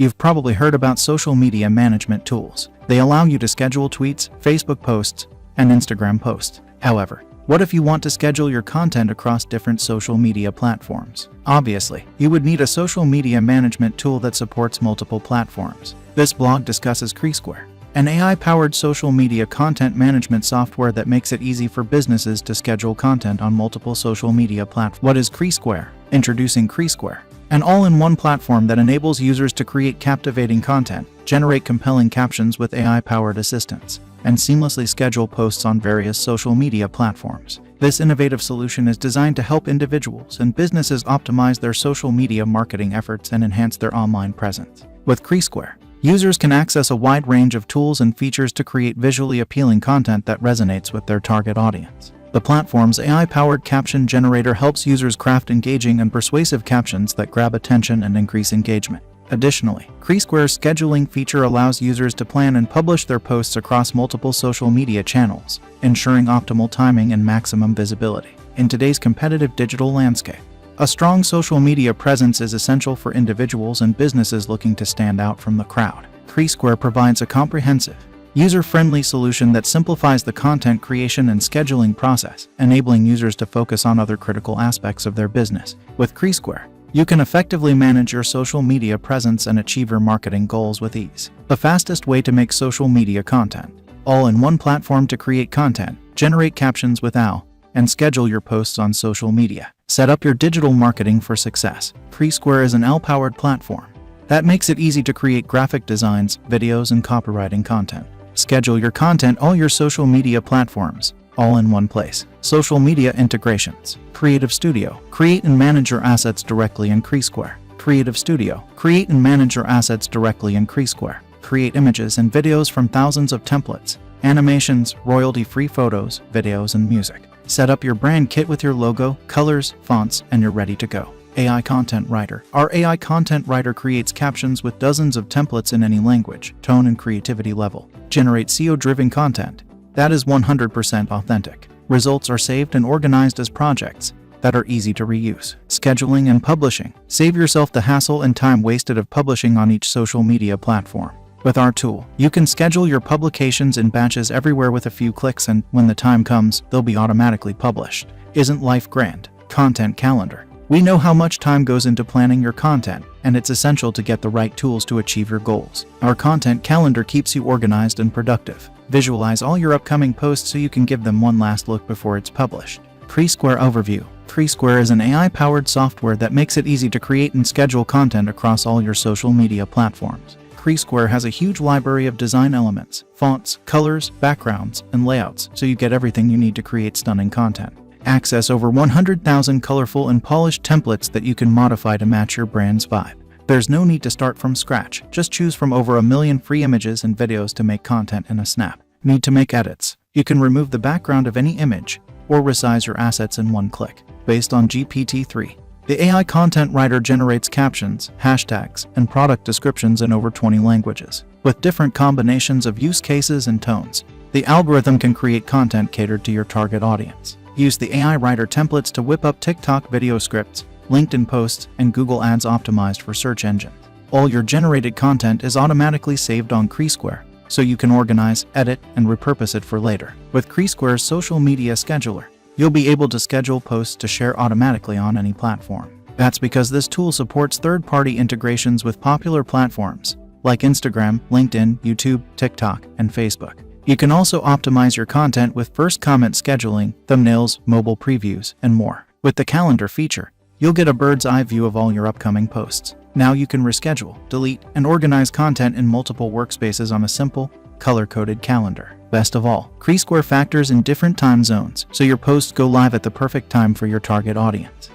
You've probably heard about social media management tools. They allow you to schedule tweets, Facebook posts, and Instagram posts. However, what if you want to schedule your content across different social media platforms? Obviously, you would need a social media management tool that supports multiple platforms. This blog discusses Creasquare, an AI-powered social media content management software that makes it easy for businesses to schedule content on multiple social media platforms. What is Creasquare? Introducing Creasquare, an all-in-one platform that enables users to create captivating content, generate compelling captions with AI-powered assistance, and seamlessly schedule posts on various social media platforms. This innovative solution is designed to help individuals and businesses optimize their social media marketing efforts and enhance their online presence. With Creasquare, users can access a wide range of tools and features to create visually appealing content that resonates with their target audience. The platform's AI-powered caption generator helps users craft engaging and persuasive captions that grab attention and increase engagement. Additionally, Creasquare's scheduling feature allows users to plan and publish their posts across multiple social media channels, ensuring optimal timing and maximum visibility. In today's competitive digital landscape, a strong social media presence is essential for individuals and businesses looking to stand out from the crowd. Creasquare provides a comprehensive, user-friendly solution that simplifies the content creation and scheduling process, enabling users to focus on other critical aspects of their business. With Creasquare, you can effectively manage your social media presence and achieve your marketing goals with ease. The fastest way to make social media content, all in one platform to create content, generate captions with AI, and schedule your posts on social media. Set up your digital marketing for success. Creasquare is an AI-powered platform that makes it easy to create graphic designs, videos, and copywriting content. Schedule your content all your social media platforms, all in one place. Social media integrations. Creative Studio. Create and manage your assets directly in Creasquare. Creative Studio. Create and manage your assets directly in Creasquare. Create images and videos from thousands of templates, animations, royalty-free photos, videos, and music. Set up your brand kit with your logo, colors, fonts, and you're ready to go. AI Content Writer. Our AI Content Writer creates captions with dozens of templates in any language, tone, and creativity level. Generate SEO-driven content that is 100% authentic. Results are saved and organized as projects that are easy to reuse. Scheduling and publishing. Save yourself the hassle and time wasted of publishing on each social media platform. With our tool, you can schedule your publications in batches everywhere with a few clicks, and when the time comes, they'll be automatically published. Isn't life grand? Content Calendar. We know how much time goes into planning your content, and it's essential to get the right tools to achieve your goals. Our content calendar keeps you organized and productive. Visualize all your upcoming posts so you can give them one last look before it's published. Creasquare Overview. Creasquare is an AI-powered software that makes it easy to create and schedule content across all your social media platforms. Creasquare has a huge library of design elements, fonts, colors, backgrounds, and layouts, so you get everything you need to create stunning content. Access over 100,000 colorful and polished templates that you can modify to match your brand's vibe. There's no need to start from scratch. Just choose from over 1 million free images and videos to make content in a snap. Need to make edits? You can remove the background of any image or resize your assets in one click. Based on GPT-3, the AI Content Writer generates captions, hashtags, and product descriptions in over 20 languages. With different combinations of use cases and tones, the algorithm can create content catered to your target audience. Use the AI Writer templates to whip up TikTok video scripts, LinkedIn posts, and Google Ads optimized for search engines. All your generated content is automatically saved on Creasquare, so you can organize, edit, and repurpose it for later. With Creasquare's social media scheduler, you'll be able to schedule posts to share automatically on any platform. That's because this tool supports third-party integrations with popular platforms like Instagram, LinkedIn, YouTube, TikTok, and Facebook. You can also optimize your content with first comment scheduling, thumbnails, mobile previews, and more. With the calendar feature, you'll get a bird's eye view of all your upcoming posts. Now you can reschedule, delete, and organize content in multiple workspaces on a simple, color-coded calendar. Best of all, Creasquare factors in different time zones, so your posts go live at the perfect time for your target audience.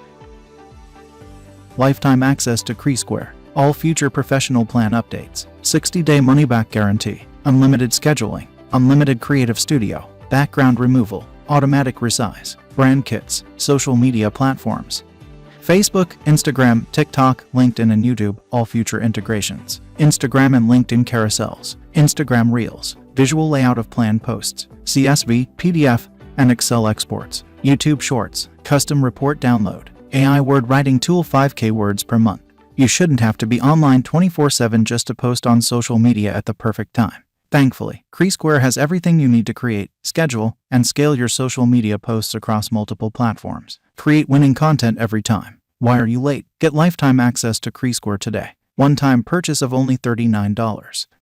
Lifetime access to Creasquare. All future professional plan updates. 60-day money-back guarantee. Unlimited scheduling. Unlimited Creative Studio. Background removal. Automatic resize. Brand kits. Social media platforms. Facebook, Instagram, TikTok, LinkedIn, and YouTube, all future integrations. Instagram and LinkedIn carousels. Instagram Reels. Visual layout of planned posts. CSV, PDF, and Excel exports. YouTube Shorts. Custom report download. AI word writing tool 5K words per month. You shouldn't have to be online 24/7 just to post on social media at the perfect time. Thankfully, Creasquare has everything you need to create, schedule, and scale your social media posts across multiple platforms. Create winning content every time. Why are you late? Get lifetime access to Creasquare today. One-time purchase of only $39.